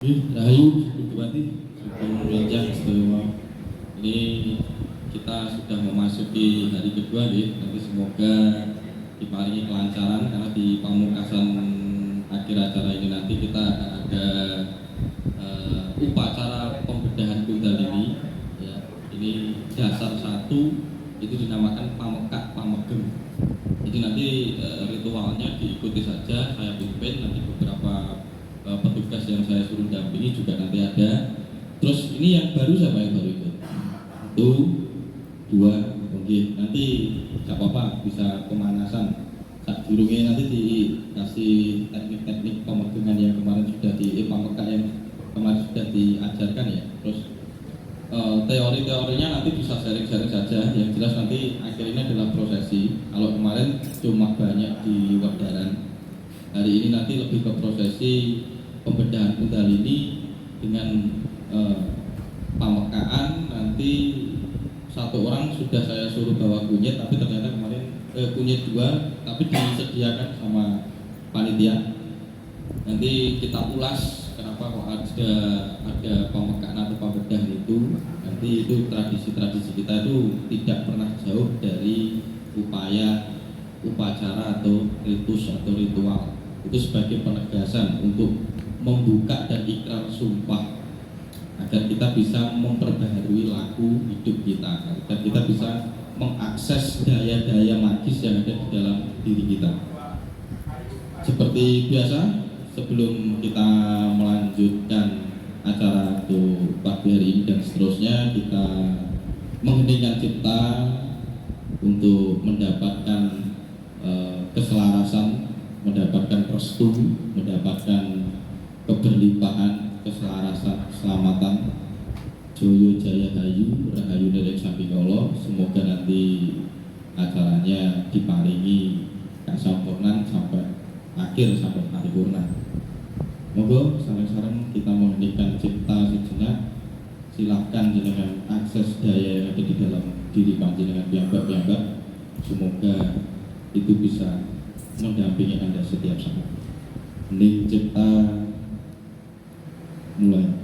Rahayu, Bupati, Sugeng Rencang, Istimewa. Ini kita sudah memasuki hari kedua, nanti semoga diparingi kelancaran karena di pamungkasan akhir acara ini nanti kita akan ada upacara pembedahan Kundalini. Ya, ini dasar satu itu dinamakan pamekak pamegem. Jadi nanti ritualnya diikuti saja, saya pimpin nanti beberapa petugas yang saya suruh dampingi juga nanti ada. Terus ini yang baru siapa yang baru ikut? Satu, dua, oke. Nanti gak apa-apa bisa pemanasan. Saat jurungnya nanti dikasih teknik-teknik pemegangan yang kemarin sudah pamekak yang kemarin sudah diajarkan ya. Terus teori-teorinya nanti bisa sharing-sharing saja. Yang jelas nanti akhirnya adalah prosesi. Kalau kemarin cuma banyak di Wedaran, hari ini nanti lebih ke prosesi pembedahan Kundalini dengan pamekaan. Nanti satu orang sudah saya suruh bawa kunyit, tapi ternyata kemarin kunyit dua, tapi disediakan sama panitia. Nanti kita ulas kenapa kok ada pamekaan atau pembedahan itu. Nanti itu tradisi-tradisi kita itu tidak pernah jauh dari upacara atau ritus atau ritual. Itu sebagai penegasan untuk membuka dan ikrar sumpah agar kita bisa memperbaharui laku hidup kita, agar kita bisa mengakses daya-daya magis yang ada di dalam diri kita. Seperti biasa, sebelum kita melanjutkan acara untuk pagi hari ini dan seterusnya, kita mengheningkan cipta untuk mendapatkan keselarasan, mendapatkan restu, mendapatkan keberlimpahan, keselarasan, keselamatan. Joyo Jaya Hayu, Rahayu Derek Sampikolo. Semoga nanti acaranya diparingi kesempurnaan sampai akhir, sampai paripurna. Monggo sareng-sareng kita mengheningkan cipta sejenak. Silahkan jenengan akses daya yang ada di dalam diri panjenengan piyambak-piyambak. Semoga itu bisa mendampingi Anda setiap saat. Hening cipta mulai.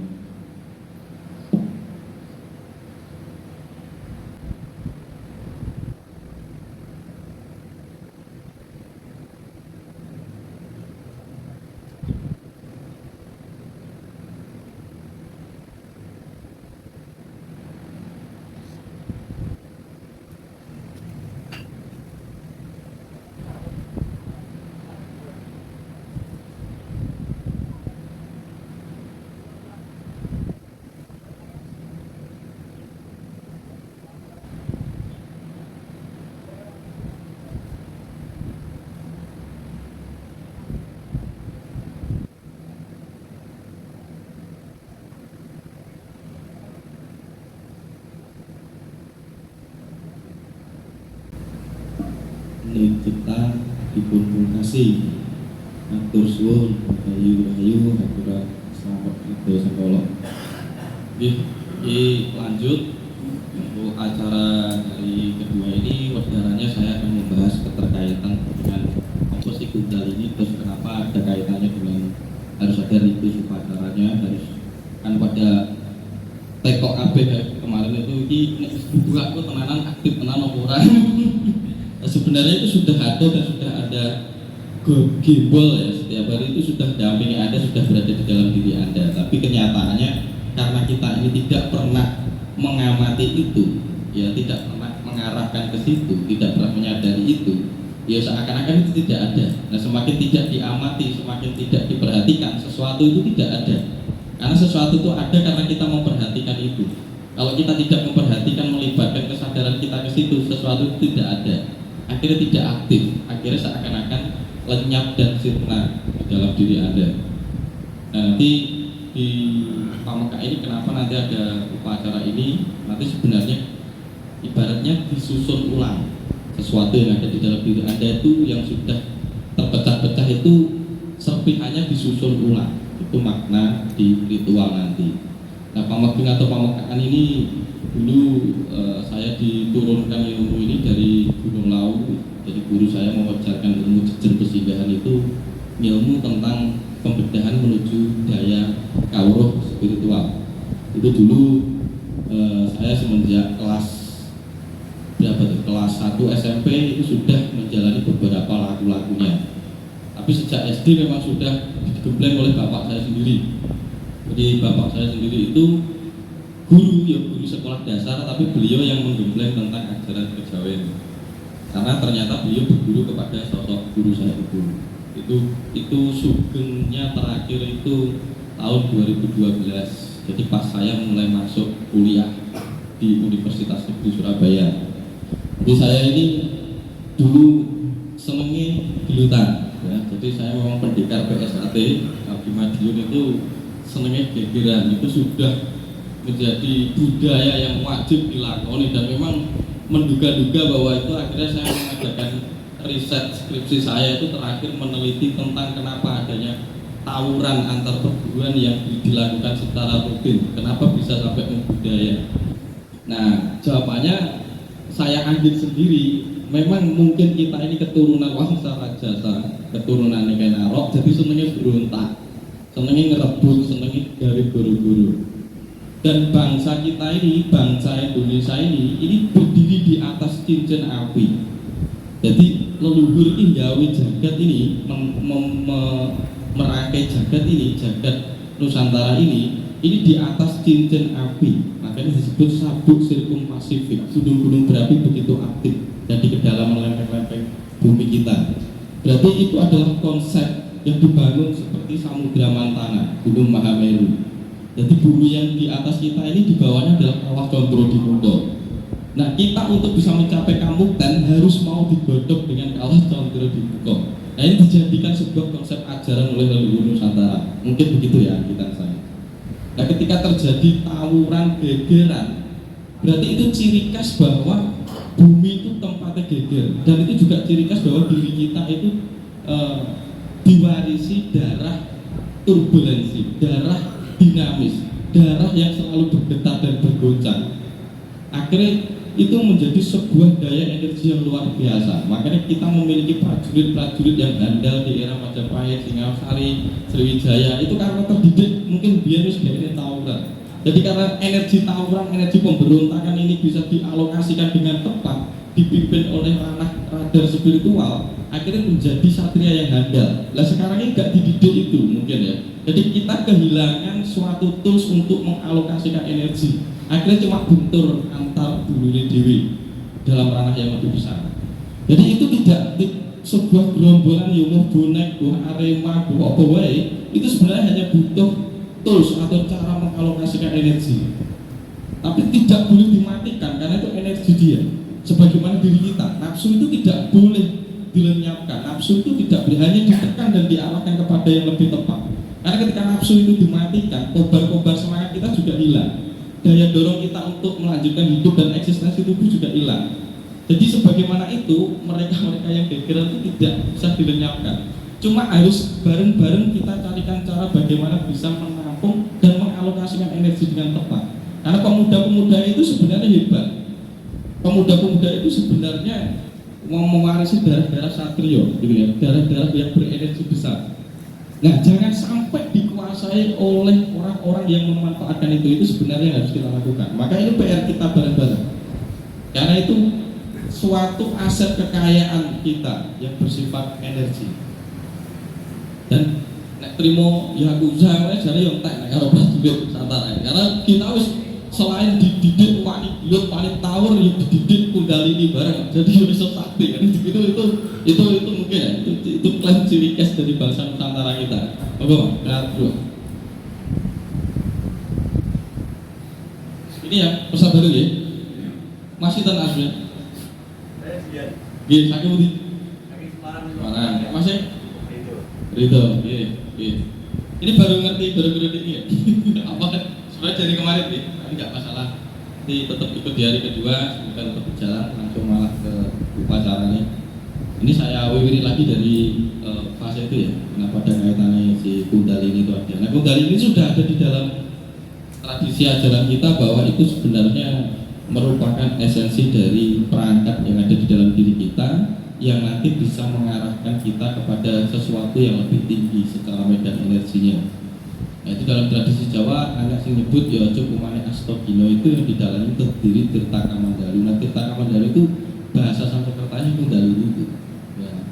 Hening cipta dipun pungkasi. Atur suwun rahayu hatura selamat itu sekolah. Ini lanjut untuk acara hari kedua ini. Wedarannya saya akan membahas keterkaitan dengan komposisi Kundalini. Terus kenapa ada kaitannya dengan harus ada ritus upacaranya, harus kan pada tekok AB kemarin itu ini buka aku tenanan aktif tenan orang. Sebenarnya itu sudah ada dan sudah ada gimbal ya, setiap hari itu sudah dampingi Anda, sudah berada di dalam diri Anda. Tapi kenyataannya karena kita ini tidak pernah mengamati itu, ya tidak pernah mengarahkan ke situ, tidak pernah menyadari itu, ya seakan-akan itu tidak ada. Nah, semakin tidak diamati, semakin tidak diperhatikan, sesuatu itu tidak ada. Karena sesuatu itu ada karena kita memperhatikan itu. Kalau kita tidak memperhatikan, melibatkan kesadaran kita ke situ, sesuatu itu tidak ada. Akhirnya tidak aktif, akhirnya seakan-akan lenyap dan sirna di dalam diri Anda. Nah, nanti di pameka ini kenapa nanti ada upacara ini? Nanti sebenarnya ibaratnya disusun ulang sesuatu yang ada di dalam diri Anda itu yang sudah terpecah-pecah itu serpihannya disusun ulang. Itu makna di ritual nanti. Nah, pamegeng atau pamekaan ini dulu saya diturunkan ilmu ini dari Gunung Lawu. Jadi guru saya mengajarkan ilmu jejer pesinggahan itu ilmu tentang pembedahan menuju daya kaum roh spiritual. Itu dulu saya semenjak kelas kelas 1 SMP itu sudah menjalani beberapa lagu-lagunya. Tapi sejak SD memang sudah digembleng oleh bapak saya sendiri. Jadi bapak saya sendiri itu guru sekolah dasar, tapi beliau yang menggembleng tentang ajaran kejawen. Karena ternyata beliau berguru kepada sosok guru saya itu sugengnya terakhir itu tahun 2012. Jadi pas saya mulai masuk kuliah di Universitas Negeri Surabaya. Jadi saya ini dulu senengi gelutan, ya. Jadi saya memang pendekar PSAT di Madiun itu senengi gegeran, itu sudah menjadi budaya yang wajib dilakoni, dan memang menduga-duga bahwa itu akhirnya saya mengadakan riset skripsi saya itu terakhir meneliti tentang kenapa adanya tawuran antar perguruan yang dilakukan secara rutin, kenapa bisa sampai membudaya. Nah, jawabannya saya ambil sendiri. Memang mungkin kita ini keturunan Wangsa Rajasa, keturunan Nike Narok, jadi senengnya berontak, senengnya ngerebut, senengnya garis guru-guru. Dan bangsa kita ini, bangsa Indonesia ini berdiri di atas cincin api. Jadi leluhur ini gawe jagat ini, merangkai jagat ini, jagat Nusantara ini di atas cincin api. Makanya disebut sabuk sirkum pasifik. Gunung-gunung berapi begitu aktif jadi ke dalam lempeng-lempeng bumi kita. Berarti itu adalah konsep yang dibangun seperti Samudra Mantana, Gunung Mahameru. Jadi bumi yang di atas kita ini di bawahnya adalah Kawah Condro Dimuto. Nah, kita untuk bisa mencapai Kamukten harus mau digodok dengan Kawah Condro Dimuto. Nah, ini dijadikan sebuah konsep ajaran oleh leluhur Nusantara. Mungkin begitu ya kita saya. Nah, ketika terjadi tawuran gegeran, berarti itu ciri khas bahwa bumi itu tempatnya geger, dan itu juga ciri khas bahwa diri kita itu diwarisi darah turbulensi, darah dinamis, darah yang selalu bergetar dan bergoncang. Akhirnya itu menjadi sebuah daya energi yang luar biasa. Makanya kita memiliki prajurit-prajurit yang handal di era Majapahit, Singasari, Sriwijaya. Itu karena terdidik mungkin biar ini tawuran. Jadi karena energi tawuran, energi pemberontakan ini bisa dialokasikan dengan tepat, dipimpin oleh radar spiritual, akhirnya menjadi satria yang handal. Nah, sekarang ini nggak dididik itu mungkin ya. Jadi kita kehilangan suatu tools untuk mengalokasikan energi. Akhirnya cuma bentur antar dulure dewi dalam ranah yang lebih besar. Jadi itu tidak sebuah gerombolan yang bonek, buah arema, buah apa wae, itu sebenarnya hanya butuh tools atau cara mengalokasikan energi. Tapi tidak boleh dimatikan karena itu energi dia. Sebagaimana diri kita, nafsu itu tidak boleh dilenyapkan. Nafsu itu tidak boleh hanya ditekan dan diarahkan kepada yang lebih tepat. Karena ketika nafsu itu dimatikan, kobar-kobar semangat kita juga hilang. Daya dorong kita untuk melanjutkan hidup dan eksistensi tubuh juga hilang. Jadi sebagaimana itu, mereka-mereka yang gegeran itu tidak bisa dilenyapkan. Cuma harus bareng-bareng kita carikan cara bagaimana bisa menampung dan mengalokasikan energi dengan tepat. Karena pemuda-pemuda itu sebenarnya hebat. Pemuda-pemuda itu sebenarnya mewarisi darah-darah satrio, gitu ya, darah-darah yang berenergi besar. Nah, jangan sampai dikuasai oleh orang-orang yang memanfaatkan itu sebenarnya harus kita lakukan. Maka ini PR kita bareng-bareng. Karena itu suatu aset kekayaan kita yang bersifat energi. Dan nek trimo yakuza wae jare yo entek nek karo prajurit Nusantara. Karena kita wis selain dididik wani gilut, wani tawur, yang dididik kundalini bareng. Jadi yo iso sakti kan. Itu mungkin ya. Itu klaim ciri khas dari bangsa Nusantara kita. Apa, Pak? Bro. Ini ya pesan baru ya. Masih tan asli. Nggih, saking pundi? Saking Semarang. Masih? Ridho, ini baru ngerti ini ya. Apa sebenarnya dari kemarin nih, tapi nggak masalah. Nanti tetap ikut di hari kedua, bukan tetap berjalan, langsung malah ke upacaranya. Ini saya wiwiri lagi dari fase itu ya. Kenapa ada kaitannya si Kundalini itu ada. Nah, Kundalini ini sudah ada di dalam tradisi ajaran kita bahwa itu sebenarnya merupakan esensi dari perangkat yang ada di dalam diri kita, yang nanti bisa mengarahkan kita kepada sesuatu yang lebih tinggi secara medan energinya. Nah, itu dalam tradisi Jawa anak sing nyebut ya aja umane Astagina itu yang di dalamnya terdiri Tirta Kamandalu. Nah, Tirta Kamandalu itu bahasa Sanskertanya Kundalu itu. Ya.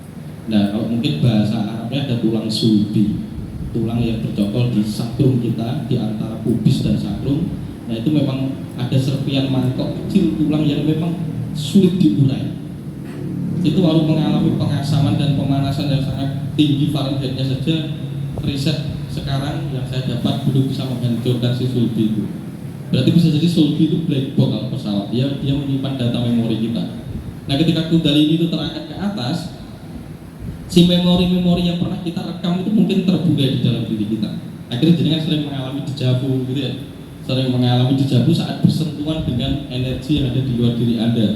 Nah, kalau mungkin bahasa Arabnya ada tulang sulbi, tulang yang bercokol di sakrum kita di antara pubis dan sakrum. Nah, itu memang ada serpian mangkok kecil tulang yang memang sulit diurai. Itu baru mengalami pengasaman dan pemanasan yang sangat tinggi Fahrenheitnya saja. Riset sekarang yang saya dapat belum bisa menghancurkan si sulbi itu. Berarti bisa jadi sulbi itu black box kalau pesawat, dia menyimpan data memori kita. Nah, ketika Kundalini itu terangkat ke atas, si memori-memori yang pernah kita rekam itu mungkin terburai di dalam diri kita. Akhirnya jenengan sering mengalami dejavu gitu ya, sering mengalami dejavu saat bersentuhan dengan energi yang ada di luar diri Anda.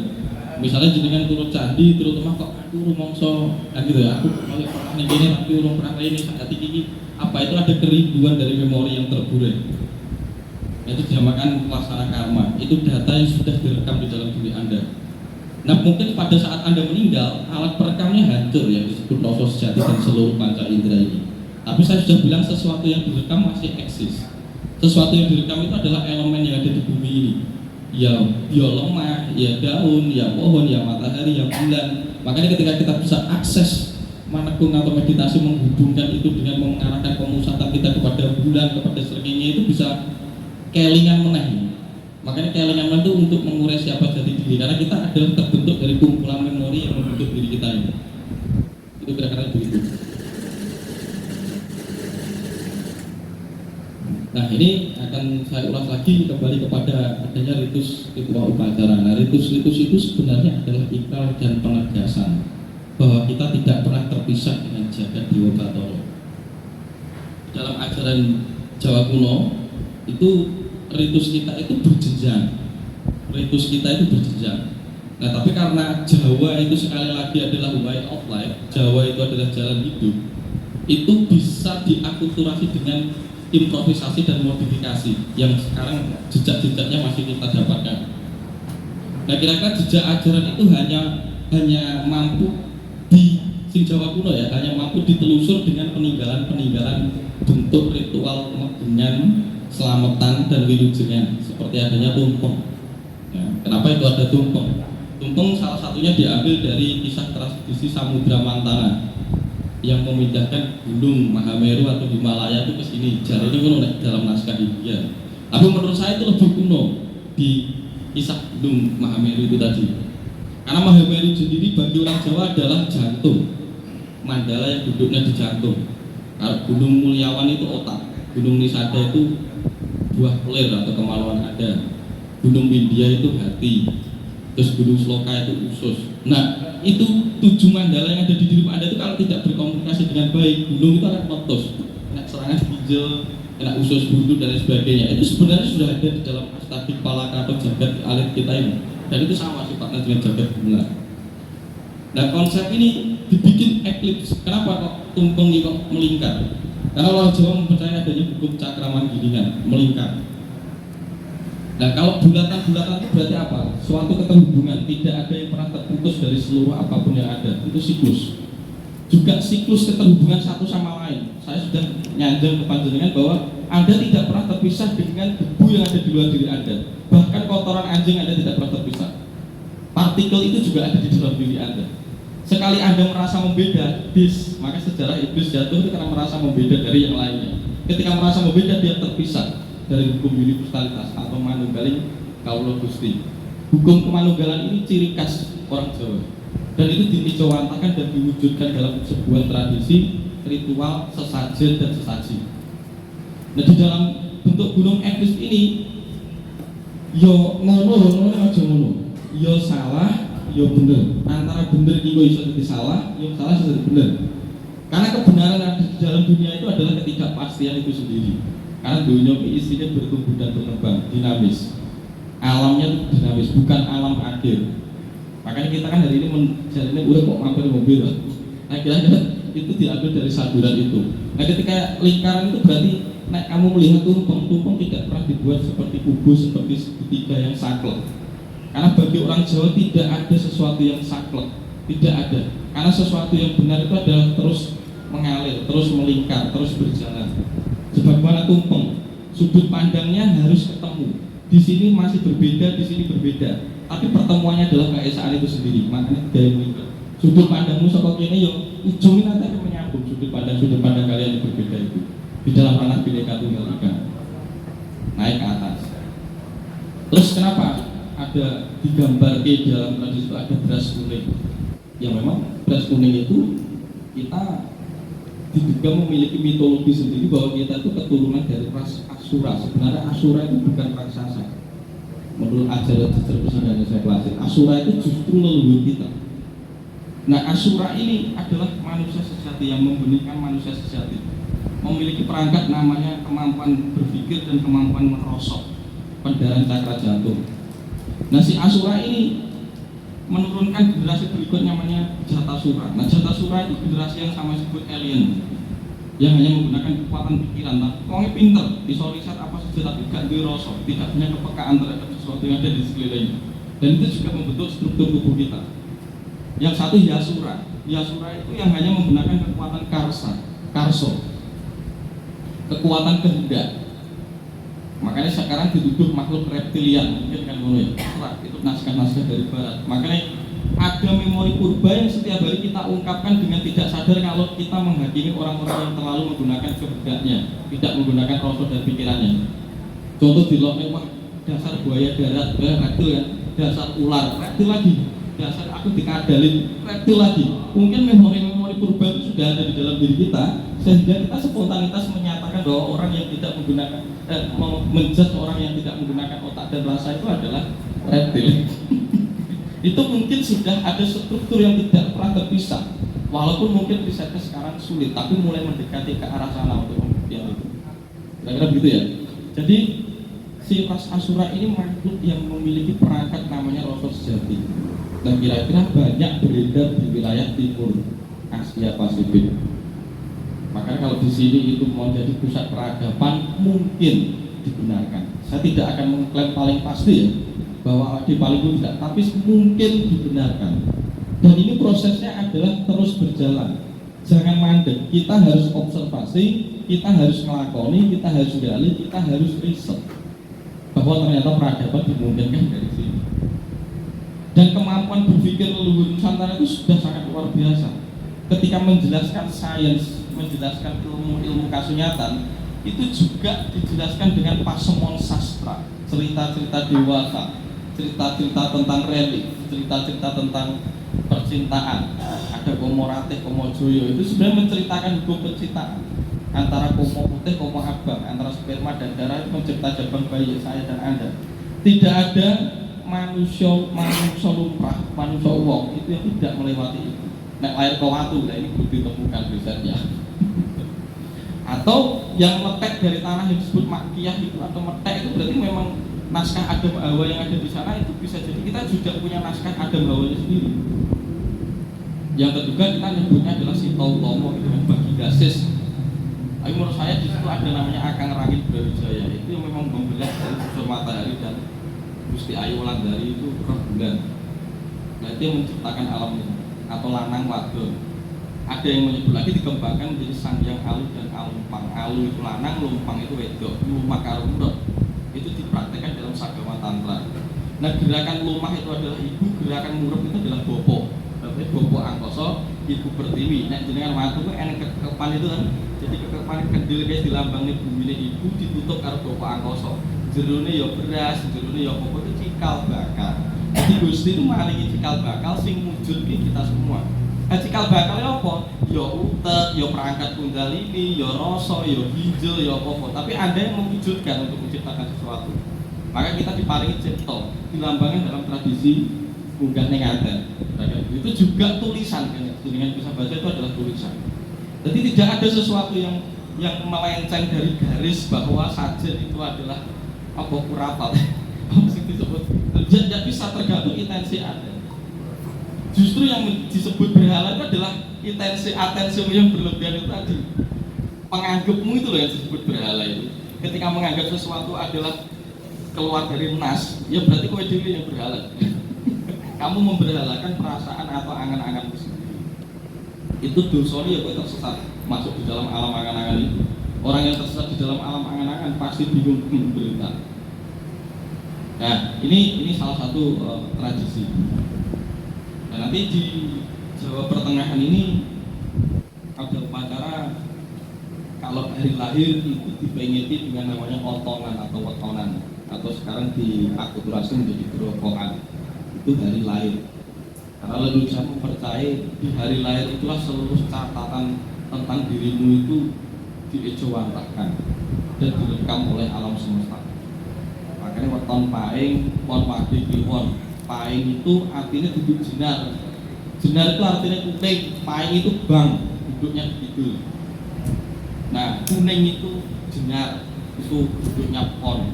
Misalnya jenengan turun candi, terutama kok aku rumongso, gitu ya, aku pernah ini tapi urung pernah ini saat ini. Apa itu ada kerinduan dari memori yang terburai. Itu dinamakan pelaksana karma. Itu data yang sudah direkam di dalam diri Anda. Nah, mungkin pada saat Anda meninggal, alat perekamnya hancur yang disebut rasa sejati dan seluruh panca indera ini. Tapi saya sudah bilang sesuatu yang direkam masih eksis. Sesuatu yang direkam itu adalah elemen yang ada di bumi ini. Ya lemah, ya daun, ya pohon, ya matahari, ya bulan. Makanya ketika kita bisa akses manekung atau meditasi menghubungkan itu dengan mengarahkan pemusatan kita kepada bulan, kepada srengenge, itu bisa kelingan meneh. Makanya kelingan meneh itu untuk mengurai siapa jati diri, karena kita adalah terbentuk dari kumpulan memori yang membentuk diri kita ini. Itu kira-kira begitu. Nah, ini akan saya ulas lagi kembali kepada adanya ritus ritual upacara. Nah, ritus-ritus itu sebenarnya adalah ikrar dan penegasan bahwa kita tidak pernah terpisah dengan jagat Dewa Batara. Dalam ajaran Jawa kuno itu ritus kita itu berjenjang. Nah, tapi karena Jawa itu sekali lagi adalah way of life, Jawa itu adalah jalan hidup, itu bisa diakulturasi dengan improvisasi dan modifikasi yang sekarang jejak-jejaknya masih kita dapatkan. Nah, kira-kira jejak ajaran itu hanya mampu di Jawa kuno ya, hanya mampu ditelusur dengan peninggalan bentuk ritual dengan selamatan dan wilujengan seperti adanya tumpeng. Ya, kenapa itu ada tumpeng? Tumpeng salah satunya diambil dari kisah tradisi Samudra Mantana yang memindahkan gunung Mahameru atau Himalaya itu ke sini. Jadi ini kuno dalam naskah India. Tapi menurut saya itu lebih kuno di kisah gunung Mahameru itu tadi. Karena Mahameru sendiri bagi orang Jawa adalah jantung, mandala yang duduknya di jantung. Kalau Gunung Mulyawan itu otak, Gunung Nisada itu buah pelir atau kemaluan ada, Gunung Windia itu hati, terus Gunung Sloka itu usus. Nah, itu 7 mandala yang ada di diri Anda itu kalau tidak berkomunikasi dengan baik, gunung itu akan meletus, kena serangan ginjal, kena usus buntu dan sebagainya. Itu sebenarnya sudah ada di dalam Astadik Palaka atau jagat alit kita ini. Dan itu sama sifatnya dengan jagat bulan. Nah, konsep ini dibikin eklips. Kenapa kok tumpeng ini kok melingkar? Karena orang Jawa mempercayai adanya hukum cakraman gilingan, melingkar. Nah, kalau bulatan-bulatan itu berarti apa? Suatu keterhubungan, tidak ada yang pernah terputus dari seluruh apapun yang ada. Itu siklus. Juga siklus keterhubungan satu sama lain. Saya sudah nyanjang ke panjenengan bahwa Anda tidak pernah terpisah dengan debu yang ada di luar diri Anda. Bahkan kotoran anjing Anda tidak pernah terpisah. Partikel itu juga ada di dalam diri Anda. Sekali Anda merasa membeda, maka sejarah iblis jatuh itu karena merasa membeda dari yang lainnya. Ketika merasa membeda, dia terpisah dari hukum universalitas atau manunggaling kaula Gusti. Hukum kemanunggalan ini ciri khas orang Jawa. Dan itu diicowantakan dan diwujudkan dalam sebuah tradisi ritual sesajen dan sesaji. Nah, di dalam bentuk gunung eklis ini, yo ngono aja ngono, yo salah, yo bener. Antara bener itu bisa jadi salah, yo salah bisa jadi bener. Karena kebenaran yang ada di dalam dunia itu adalah ketidakpastian itu sendiri. Karena dunia isinya bertumbuh dan berkembang, dinamis. Alamnya itu dinamis, bukan alam akhir. Makanya kita kan hari ini menjalani udah kok mampir mobil. Nah, kira-kira itu diambil dari saduran itu. Nah, ketika lingkaran itu berarti kamu melihat tumpeng tidak pernah dibuat seperti kubus, seperti segitiga yang saklek. Karena bagi orang Jawa tidak ada sesuatu yang saklek, tidak ada. Karena sesuatu yang benar itu adalah terus mengalir, terus melingkar, terus berjalan. sebagaimana tumpeng, sudut pandangnya harus ketemu. Di sini masih berbeda, di sini berbeda, tapi pertemuannya adalah keesaan itu sendiri. Makanya gaya menikah. Sudut pandangmu sokok ini yo ujungnya nanti akan menyambung sudut pandang kalian yang berbeda itu di dalam ranah Bhinneka Tunggal Ika, naik ke atas. Terus kenapa ada digambar di dalam tradisi itu ada beras kuning? Ya memang beras kuning itu kita diduga memiliki mitologi sendiri bahwa kita itu keturunan dari ras Asura. Sebenarnya Asura itu bukan raksasa. Menurut ajaran yang saya pelajari, Asura itu justru leluhur kita. Nah, Asura ini adalah manusia sejati yang membenihkan manusia sejati, memiliki perangkat namanya kemampuan berpikir dan kemampuan merosot, pendarahan cakra jantung. Nah, si Asura ini menurunkan generasi berikutnya namanya Jatasura. Nah, Jatasura itu generasi yang sama disebut alien, yang hanya menggunakan kekuatan pikiran. Nah, orangnya pinter, bisa riset apa saja tapi gak dirosot, tidak punya kepekaan terhadap sesuatu yang ada di sekelilingnya. Dan itu juga membentuk struktur tubuh kita. Yang satu Yasura. Yasura itu yang hanya menggunakan kekuatan karso, kekuatan kehendak. Makanya sekarang dituduh makhluk reptilian, mungkin kan mulai itu naskah-naskah dari barat. Makanya ada memori purba yang setiap hari kita ungkapkan dengan tidak sadar kalau kita menghakimi orang-orang yang terlalu menggunakan kehendaknya, tidak menggunakan rasa dan pikirannya. Contoh di wah dasar buaya darat, reptil kan, dasar ular, reptil lagi, dasar aku dikadalin, reptil lagi. Mungkin memori-memori purba itu sudah ada di dalam diri kita, sehingga kita spontanitas menyatakan bahwa orang yang tidak menggunakan menjudge orang yang tidak menggunakan otak dan rasa itu adalah reptil. Itu mungkin sudah ada struktur yang tidak pernah terpisah, walaupun mungkin risetnya sekarang sulit, tapi mulai mendekati ke arah sana untuk membuktikan itu. Kira-kira begitu ya. Jadi si ras Asura ini makhluk yang memiliki perangkat namanya rasa sejati, dan kira-kira banyak beredar di wilayah timur Asia Pasifik. Makanya kalau di sini itu mau jadi pusat peradaban mungkin dibenarkan. Saya tidak akan mengklaim paling pasti ya bahwa di paling tidak, tapi mungkin dibenarkan. Dan ini prosesnya adalah terus berjalan. Jangan mandek. Kita harus observasi, kita harus melakoni, kita harus gali, kita harus riset bahwa ternyata peradaban dimungkinkan dari sini. Dan kemampuan berpikir leluhur Nusantara itu sudah sangat luar biasa. Ketika menjelaskan sains, menjelaskan ilmu kasunyatan, itu juga dijelaskan dengan pasemon sastra, cerita-cerita dewasa, cerita-cerita tentang relik, cerita-cerita tentang percintaan. Ada Komo Ratih, Komo Joyo, itu sebenarnya menceritakan hukum penciptaan antara Komo Putih, Komo Abang, antara sperma dan darah, itu mencerita jabang bayi saya dan Anda. Tidak ada manusia lumrah, manusia wong itu yang tidak melewati itu. Nek lahir ke watu, nah ini belum ditemukan risetnya. Atau yang metek dari tanah yang disebut makiyah itu, atau metek itu berarti memang naskah Adam Hawa yang ada di sana itu bisa jadi kita juga punya naskah Adam Hawanya sendiri. Yang ketiga kita nyebutnya adalah Sitautomo itu kan bagi gasis. Tapi menurut saya di situ ada namanya Akang Rangit Brawijaya, itu yang memang membelah dari unsur matahari dan Gusti Ayu Wulandari itu roh bulan. Nah itu yang menciptakan alam ini, atau lanang wadon. Ada yang menyebut lagi dikembangkan menjadi Sangyang Alu dan Alumpang. Alu itu lanang, lumpang itu wedok, lumah karo murot. Itu dipraktekkan dalam Sagama Tantra. Nah gerakan lumah itu adalah ibu, gerakan murot itu adalah bopo. Berarti bopo angkoso, ibu pertiwi. Nah jenengan watu itu enak kekepan itu kan. Jadi kekepan kendil guys di lambangnya bumi ibu ditutup karo bopo angkoso. Jerone ya beras, jerone ya bopo itu cikal bakal. Jadi Gusti itu maringi cikal bakal sing mujud kita semua. Cikal bakalnya apa? Ya utek, ya perangkat kundalini, ya rasa, ya hijau, ya apa-apa. Tapi ada yang mewujudkan untuk menciptakan sesuatu. Maka kita diparingi cipta, dilambangkan dalam tradisi munggah ning ngaten. Itu juga tulisan kan, dengan bisa baca itu adalah tulisan. Jadi tidak ada sesuatu yang melenceng dari garis bahwa sajen itu adalah apa kurafat. Apa sih disebut? Tidak bisa, tergantung intensi Anda. Justru yang disebut berhala itu adalah atensimu yang berlebihan itu tadi. Penganggapmu itu loh yang disebut berhala itu. Ketika menganggap sesuatu adalah keluar dari nas, ya berarti kowe dhewe yang berhala. Kamu memberhalakan perasaan atau angan-anganmu sendiri. Itu dosanya ya kowe tersesat masuk di dalam alam angan-angan itu. Orang yang tersesat di dalam alam angan-angan pasti bingung menderita. Nah, ini salah satu tradisi. Nah, nanti di Jawa Pertengahan ini ada upacara kalau hari lahir itu dipengeti dengan namanya otongan atau wetonan, atau sekarang diakulturasi menjadi gerokokan. Itu hari lahir. Karena leluhur mempercayai di hari lahir itulah seluruh catatan tentang dirimu itu diejawantahkan dan direkam oleh alam semesta. Makanya weton paing, pon wage kliwon. Paing itu artinya duduk jenar. Jenar itu artinya kuning, paing itu bang, duduknya begitu. Nah, kuning itu jenar, itu duduknya pon.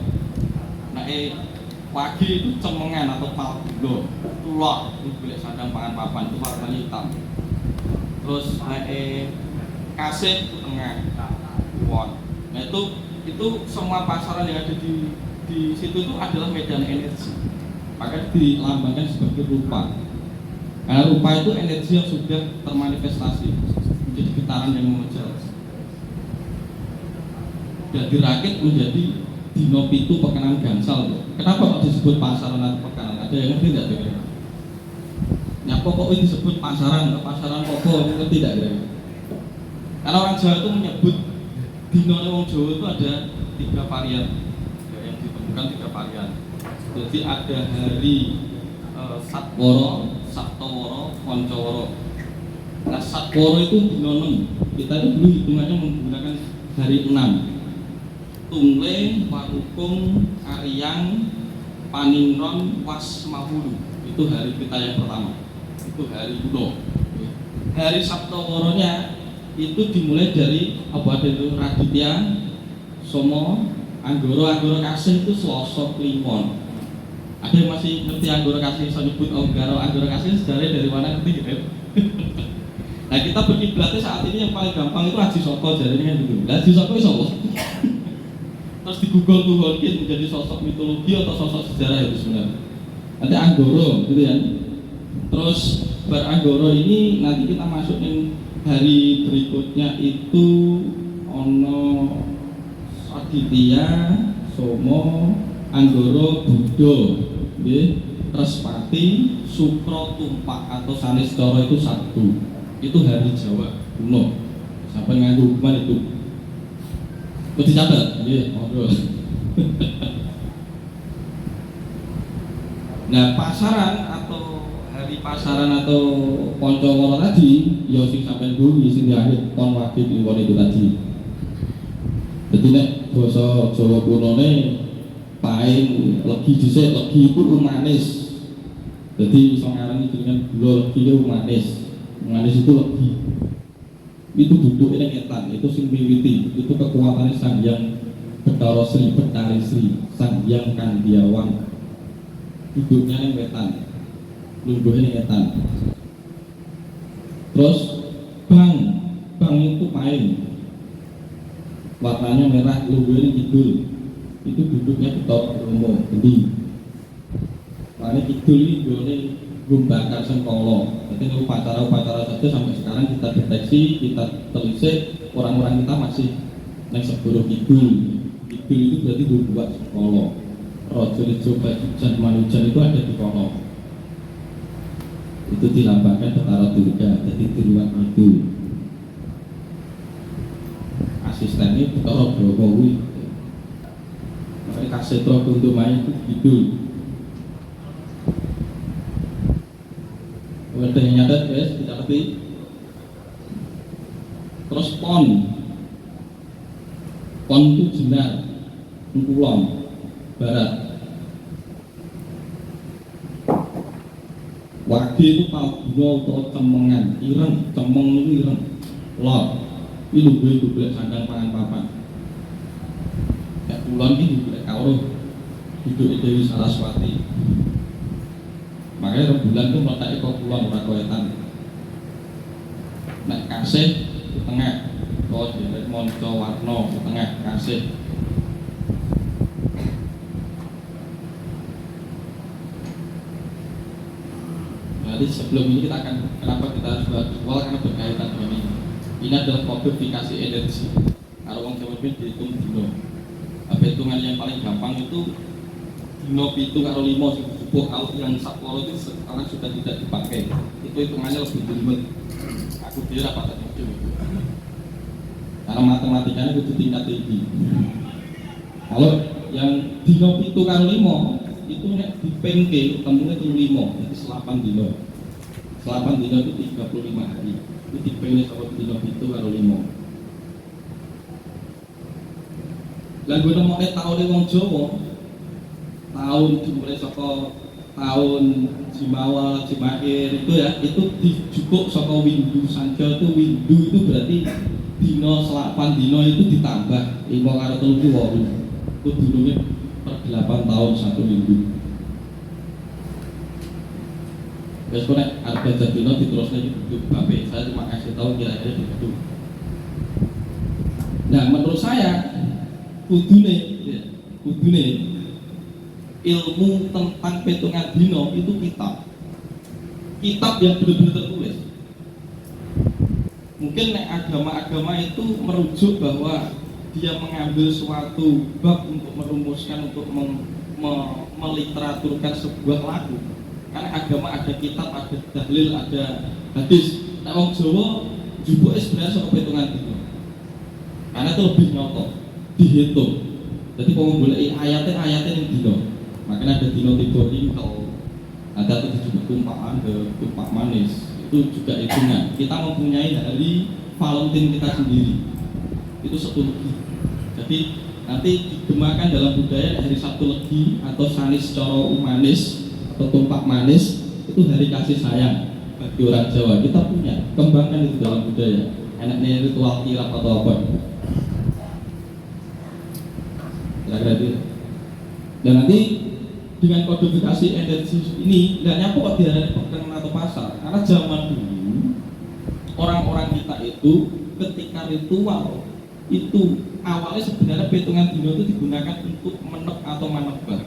Nah, wage itu cemengan atau palbulo, tulok, itu boleh sandang pangan papan, itu warnanya hitam. Terus kasih itu tengah, won. Nah, itu semua pasaran yang ada di situ itu adalah medan energi. Maka dilambangkan sebagai rupa. Karena rupa itu energi yang sudah termanifestasi menjadi getaran yang mengejar dan dirakit menjadi dino pitu pekanan gansal. Kenapa kok disebut pasaran atau pekanan? Ada yang ngerti tidak kira-kira? Ya pokok ini disebut pasaran pokok, ngerti tidak kira-kira? Karena orang Jawa itu menyebut dino orang Jawa itu ada 3 varian. Yang ditemukan 3 varian. Jadi ada hari Satworo, Saptoworo, Poncoworo. Nah, Satworo itu dino 6. Kita itu dulu hitungannya menggunakan hari 6. Tungle, Warukung, Aryang, Paningron, Wasmahulu. Itu hari kita yang pertama. Itu hari kuno. Hari Saptoworonya itu dimulai dari Raditya, Somo, Anggoro Kasih itu Selasa Kliwon. Ada yang masih ngerti Anggoro Kasih? Saya nyebut Anggoro Kasih sejarahnya dari mana ngerti gitu? Nah, kita berkiblatnya saat ini yang paling gampang itu Haji Soko, jadinya kan gitu. Haji Soko itu apa? Terus di Google tuh mungkin menjadi sosok mitologi atau sosok sejarah itu sebenarnya. Nanti Anggoro gitu ya. Terus Anggoro ini nanti kita masukin hari berikutnya itu ono Aditya, Somo, Anggoro, Budo, Respati, Sukro, Tumpak atau Sanis Coro itu 1. Itu hari Jawa kuno. Sampai nganggo hukuman itu. Mesti catat, Nah, pasaran atau hari pasaran atau Poncoworo tadi, ya sing sampai bumi sing diakhir pon wage kliwon itu tadi. Jadi nek basa Jawa kunone paing legi dhisik, legi itu manis. Jadi iso ngarani dengan gula legi itu manis. Manis itu legi. Itu duduknya ngetan, itu sing miwiti, itu kekuatannya Sang Hyang Betara Sri, Betari Sri, Sang Hyang Kandiawan. Duduknya yang wetan, lungguhnya ngetan. Terus bang itu paing, warnanya merah, lungguhnya kidul. Itu duduknya Betara Bromo, gede. Warnanya kidul ini dulunya Gumbakar Sengkolo. Jadi upacara-upacara saja sampai sekarang kita deteksi, kita telisik, orang-orang kita masih yang sebelum kidul. Kidul itu berarti Gumbak Sengkolo. Rojo Rejo Bajujan Manujan itu ada di kono. Itu dilambangkan Betara Durga, jadi di luar itu. Asistennya Betara Bromo. Makanya Kasetro Kuntumaya itu kidul. Ada yang nyadat guys, tidak ngerti. Terus pon itu jenar, kulon, barat. Wage itu palbulo atau cemengan, ireng, cemeng itu ireng, lor. Ini lungguh itu boleh sandang pangan papan. Ya kulon ini boleh kauruh, hidup Dewi Saraswati. Makanya rembulan itu meletaknya kok kulon ora koetan. Nek kasih di tengah, kok jadi monco warno di tengah kasih. Jadi sebelum ini kita akan, kenapa kita harus buat ritual, karena berkaitan dengan ini. Ini adalah kodifikasi energi. Kalau orang Jawa kemudian dihitung dino. Hitungan yang paling gampang itu dino 7 karo 5 dijupuk. Kalau yang Saporo itu sekarang sudah tidak dipakai. Itu hitungannya lebih jelimet. Aku kira apa tadi itu. Karena matematikanya itu tingkat tinggi. Kalau yang dino 7 karo 5 itu nek dipengke temunya itu 5, itu 8 dino. 8 dino itu 35 hari. Itu dipengke sama dino 7 karo 5. Lah gue nemokne taune wong Jawa. Tahun dimulai saka tahun Jimawa, Jimakhir itu ya, itu dijupuk saka Windu Sanca itu Windu itu berarti dino 8 dino itu ditambah 5 karo 3 itu 8. Itu dulunya per 8 tahun satu minggu. Wes kok nek arep belajar dino diterusne YouTube Bapak. Saya cuma kasih tahu kira-kira begitu. Nah, menurut saya kudune ilmu tentang perhitungan dino itu kitab yang benar-benar tertulis. Mungkin nek agama-agama itu merujuk bahwa dia mengambil suatu bab untuk merumuskan, untuk meliteraturkan sebuah lagu. Karena agama ada kitab, ada dalil, ada hadis. Nah, orang Jawa jupuknya sebenarnya soal perhitungan dino. Karena itu lebih nyoto, dihitung. Jadi kalau boleh ayatnya yang dino. Makanya ada dino tidur ingkel, ada 7 tumpahan ke tumpak manis. Itu juga hitungan. Kita mempunyai hari Valentine kita sendiri. Itu 1 legi. Jadi nanti digemakan dalam budaya hari Sabtu Legi atau Sanis Coro Umanis atau tumpak manis, itu hari kasih sayang bagi orang Jawa. Kita punya, kembangkan itu dalam budaya. Enaknya ritual kirap atau apa. Kira-kira itu. Dan nanti dengan kodifikasi energi ini nggak nyapa kok diarani perkenalan atau pasar. Karena zaman dulu orang-orang kita itu ketika ritual itu awalnya sebenarnya perhitungan dino itu digunakan untuk menep atau manebah.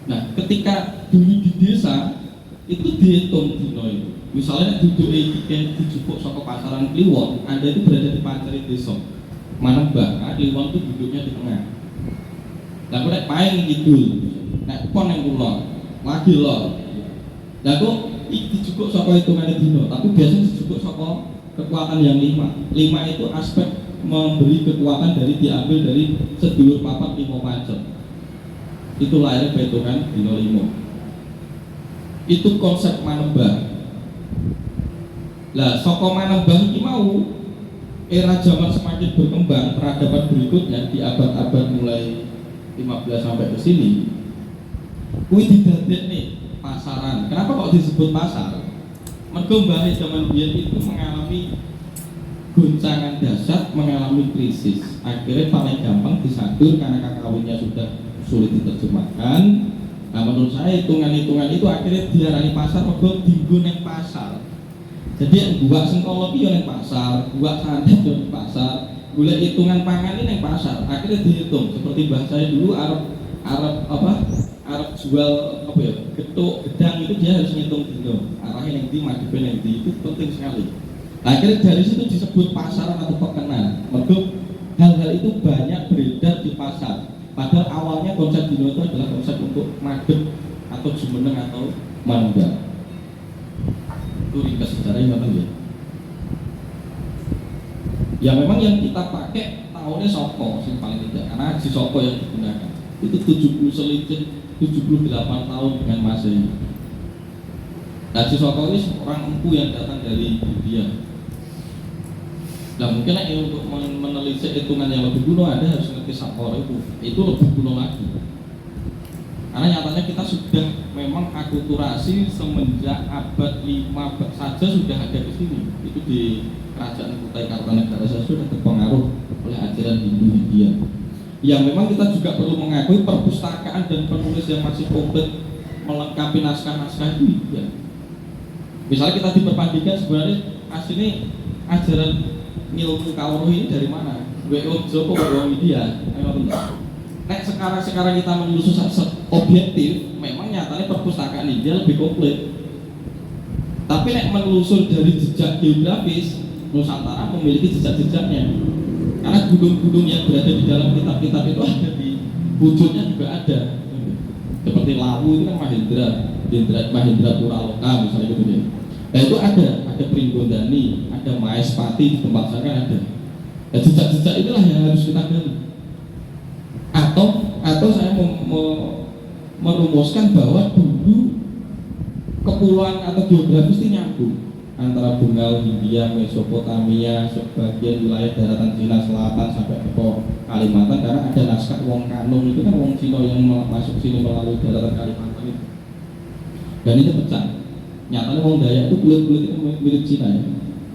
Nah, ketika dulu di desa itu dihitung dino itu. Misalnya duduk dijupuk saka pasaran Kliwon, Anda itu berada di pancari desa. Manebah, Kliwon itu duduknya di tengah. Lah kok nek main gitu, nek pon yang kulon, lagi lor. Lah kok dijupuk saka hitungane dino, tapi biasanya dijupuk saka kekuatan yang 5. 5 itu aspek memberi kekuatan dari diambil dari sedulur papat 5 pancet. Itu lahirnya perhitungan dino 5. Itu konsep manembah. Lah saka manembah iki mau era zaman semakin berkembang, peradaban berikutnya di abad-abad mulai 15 sampai ke sini, kuwi didadekne pasaran. Kenapa kok disebut pasar? Mergo mbah zaman biyen itu mengalami goncangan dahsyat, mengalami krisis. Akhirnya paling gampang disadur karena kakawinnya sudah sulit diterjemahkan. Nah, menurut saya hitungan-hitungan itu akhirnya diarani pasar, mergo dienggo ning pasar. Jadi yang buat sengkolo ki yo ning pasar, buat santet yo ning pasar. Golek hitungan pangan ini yang pasar, akhirnya dihitung. Seperti bahasa saya dulu Arab jual apa ya, getuk, gedang itu dia harus ngitung dino. Arahnya yang di, madhepe yang di, itu penting sekali. Nah, akhirnya dari situ disebut pasaran atau pekenan. Mergo hal-hal itu banyak beredar di pasar. Padahal awalnya konsep dino itu adalah konsep untuk madhep atau jumeneng atau manda. Itu ringkas sejarahnya apa ya? Ya memang yang kita pakai tahunnya Soko yang paling tidak, karena Haji Soko yang digunakan itu 78 tahun dengan Masehi. Haji Soko ini seorang empu yang datang dari India. Nah mungkin untuk menelisik hitungan yang lebih kuno ada harus ngerti Saporo itu lebih kuno lagi. Karena nyatanya kita sudah memang akulturasi semenjak abad 5 saja sudah ada di sini. Itu di Kerajaan Kutai Kartanegara saja sudah terpengaruh oleh ajaran Hindu India. Yang memang kita juga perlu mengakui perpustakaan dan penulis yang masih komplit melengkapi naskah-naskah itu ya. Misalnya kita diperbandingkan sebenarnya aslinya ajaran ilmu kawruh ini dari mana? W.O. Joko, W.O. India. Nek sekarang kita menelusuri objektif, memang nyatanya perpustakaan India lebih komplit. Tapi nek menelusur dari jejak geografis, Nusantara memiliki jejak-jejaknya. Karena gunung-gunung yang berada di dalam kitab-kitab itu ada di wujudnya juga ada. Seperti Lawu itu kan Mahendra Puraloka misalnya gitu ya. Nah itu ada Pringgondani, ada Maespati di tempat saya kan ada. Nah, jejak-jejak itulah yang harus kita gali. Atau saya merumuskan bahwa dulu kepulauan atau geografis itu nyambung antara Bengal, Hindia, Mesopotamia, sebagian wilayah daratan Cina Selatan sampai ke Kalimantan, karena ada naskah Wong Kanung itu kan Wong Cina yang masuk sini melalui daratan Kalimantan itu. Dan itu pecah. Nyatanya Wong Dayak itu kulit-kulit itu milik Cina ya,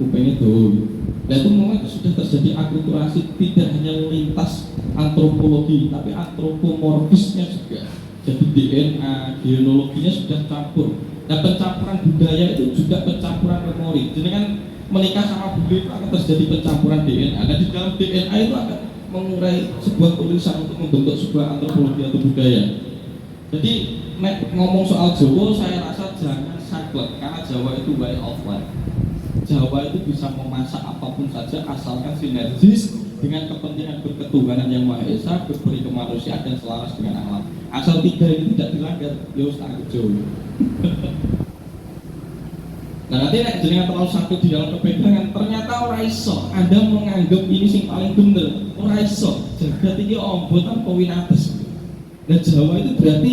kupingnya tuh. Dan itu memang sudah terjadi akulturasi tidak hanya lintas antropologi, tapi antropomorfisnya juga. Jadi DNA, genealoginya sudah campur. Dan pencampuran budaya itu juga pencampuran memori. Jadi kan menikah sama bule itu akan terjadi pencampuran DNA. Dan di dalam DNA itu akan mengurai sebuah tulisan untuk membentuk sebuah antropologi atau budaya. Jadi ngomong soal Jawa, saya rasa jangan saklek, karena Jawa itu way of life. Jawa itu bisa memasak apapun saja asalkan sinergis dengan kepentingan berketuhanan yang Maha Esa, berberi kemanusiaan dan selaras dengan alam. Asal tiga ini tidak dilanggar, ya wis tak Jawa. Nah nanti nek jenengan terlalu sampai di dalam kepegangan, ternyata ora iso. Anda menganggap ini sing paling bener, ora iso. Jagat iki ombotan powinates. Nah Jawa itu berarti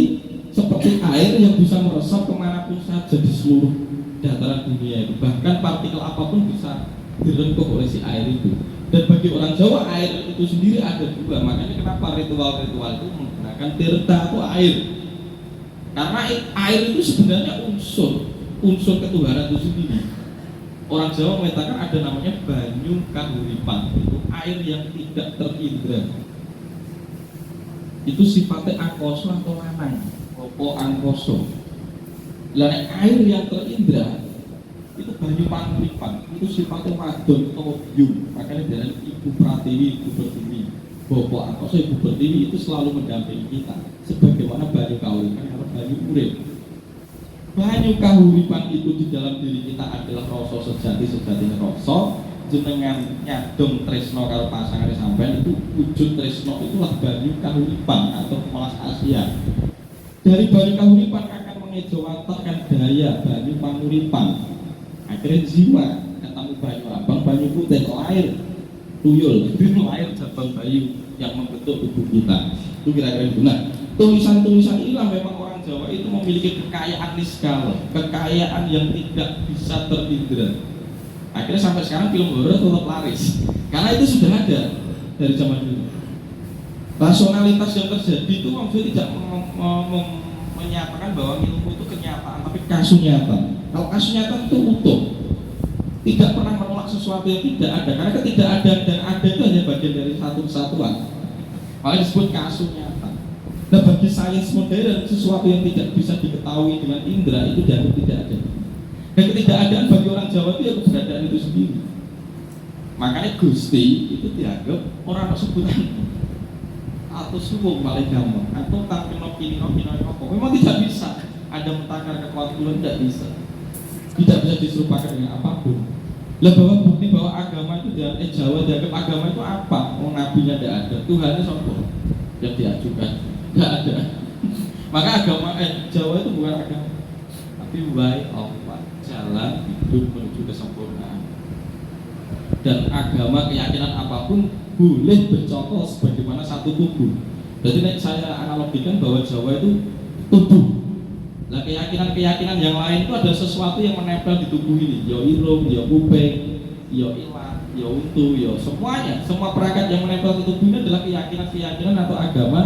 seperti air yang bisa meresap kemanapun saja di seluruh dataran dunia itu. Bahkan partikel apapun bisa direngkuh oleh si air itu. Dan bagi orang Jawa air itu sendiri ada dua. Makanya kenapa ritual-ritual itu menggunakan tirta atau air. Karena air itu sebenarnya unsur ketuhanan itu sendiri. Orang Jawa mengatakan ada namanya banyu kahuripan, itu air yang tidak terindra. Itu sifatnya angkoso atau lanang, opo angkoso. Lain air yang terindra itu banyu panguripan, itu sifatnya wadon atau bium. Makanya dari Ibu Pratiwi, Ibu Pertiwi, Bopo angkoso, Ibu Pertiwi itu selalu mendampingi kita. Sebagaimana banyu kahuripan atau banyu urip. Banyu kahuripan itu di dalam diri kita adalah rasa sejati rasa. Jenengan nyadong tresno karo pasangan sampean itu wujud tresno itulah banyu kahuripan atau melas Asia. Dari banyu kahuripan akan mengejawantakan daya banyu panguripan. Akhirnya jiwa ketemu banyu abang, banyu putih, air tuyul, itu air cabang bayu yang membentuk tubuh kita. Itu kira-kira itu. Nah, tulisan-tulisan inilah memang orang Jawa itu memiliki kekayaan niskala, kekayaan yang tidak bisa terindra. Akhirnya sampai sekarang film horor tetap laris, karena itu sudah ada dari zaman dulu. Rasionalitas yang terjadi itu maksudnya tidak menyatakan bahwa ilmu itu kenyataan, tapi kasunyatan. Kalau kasunyatan itu utuh, tidak pernah menolak sesuatu yang tidak ada, karena ketidakadaan dan ada itu hanya bagian dari satu kesatuan. Makanya disebut kasunyatan. Nah bagi sains modern, sesuatu yang tidak bisa diketahui dengan indera itu dianggap tidak ada. Dan ketidakadaan bagi orang Jawa itu ya keberadaan itu sendiri. Makanya Gusti itu dianggap orang sebutan atau suwung paling gampang, atau tampil pino memang tidak bisa ada mentakar kekuatan, tidak bisa diserupakan dengan apapun. Lah bahwa bukti bahwa agama itu Jawa dianggap agama itu apa? Oh nabinya tidak ada, Tuhannya sombong yang diajukan tidak ada. Maka agama Jawa itu bukan agama, tapi way of life, jalan hidup menuju kesempurnaan. Dan agama keyakinan apapun boleh bercokol sebagaimana satu tubuh. Jadi saya analogikan bahwa Jawa itu tubuh. Nah keyakinan yang lain itu ada sesuatu yang menempel di tubuh ini. Ya irung, ya kuping, ya ilat, ya untu, ya semuanya. Semua perangkat yang menempel di tubuh ini adalah keyakinan atau agama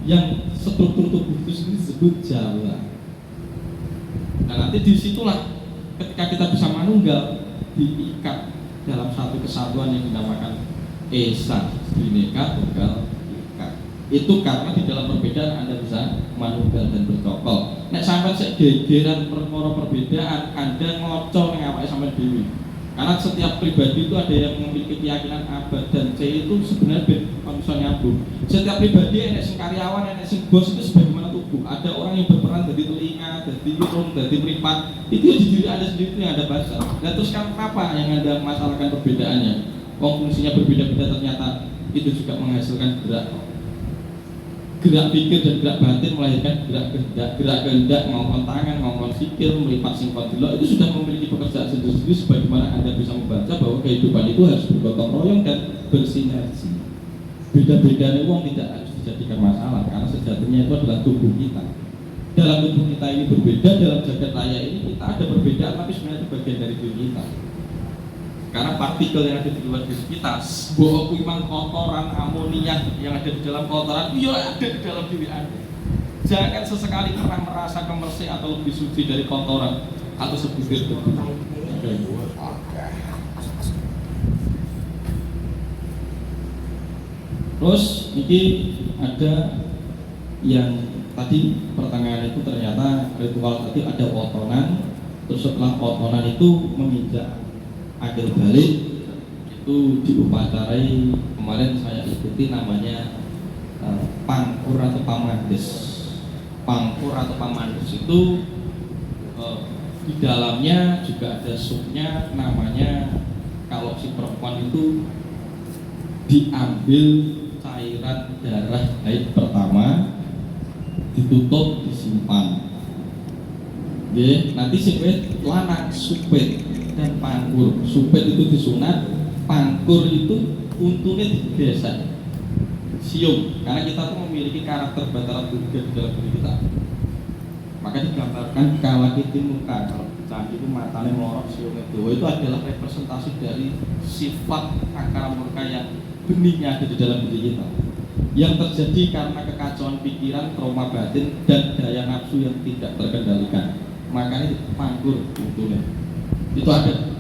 yang struktur tubuh itu sendiri disebut Jawa. Nah nanti disitulah ketika kita bisa manunggal, diikat dalam satu kesatuan yang dinamakan Esa, Bhinneka Tunggal Ika. Itu karena di dalam perbedaan Anda bisa manunggal dan bercokol. Nek sampai segegeran perkara perbedaan, Anda ngocol ning awake sampean dhewe. Karena setiap pribadi itu ada yang memiliki keyakinan A, B, dan C itu sebenarnya manusia nyambung. Setiap pribadi ada sing karyawan, ada sing bos itu sebagaimana tubuh. Ada orang yang berperan dari telinga, dari hidung, dari meripat. Itu ya di diri Anda sendiri yang Anda bahasa. Dan terus kenapa yang Anda masalahkan perbedaannya? fungsinya berbeda-beda, ternyata itu juga menghasilkan gerak pikir dan gerak batin, melahirkan gerak kehendak maupun tangan maupun sikil, melipat singkong delok, itu sudah memiliki pekerjaan sendiri-sendiri. Sebagaimana Anda bisa membaca bahwa kehidupan itu harus bergotong royong dan bersinergi. Beda-bedanya uang tidak harus dijadikan masalah, karena sejatinya itu adalah tubuh kita. Dalam tubuh kita ini berbeda, dalam jagat raya ini kita ada perbedaan, tapi sebenarnya itu bagian dari diri kita. Karena partikel yang ada di luar diri kita, bahwa memang kotoran amonia yang ada di dalam kotoran, ya ada di dalam diri Anda. Jangan sesekali pernah merasa kemersih atau lebih suci dari kotoran atau sebutir debu. Terus ini ada yang tadi pertengahan itu ternyata ritual tadi ada potongan, terus setelah potongan itu menginjak akhir balik itu diupacarai, kemarin saya ikuti namanya pangkur atau pamandes. Pangkur atau pamandes itu di dalamnya juga ada supnya, namanya kalau si perempuan itu diambil cairan darah haid pertama, ditutup, disimpan. Oke, nanti si lanang supet dan pangkur. Supet itu disunat, pangkur itu untungnya digesek, siung, karena kita tuh memiliki karakter bataran tiga di dalam diri kita. Maka digambarkan kala kita muka, kalau cantik itu matanya melorot, siung itu adalah representasi dari sifat akar murka yang benihnya ada di dalam diri kita, yang terjadi karena kekacauan pikiran, trauma batin, dan daya nafsu yang tidak terkendalikan. Makanya pangkur untungnya itu ada.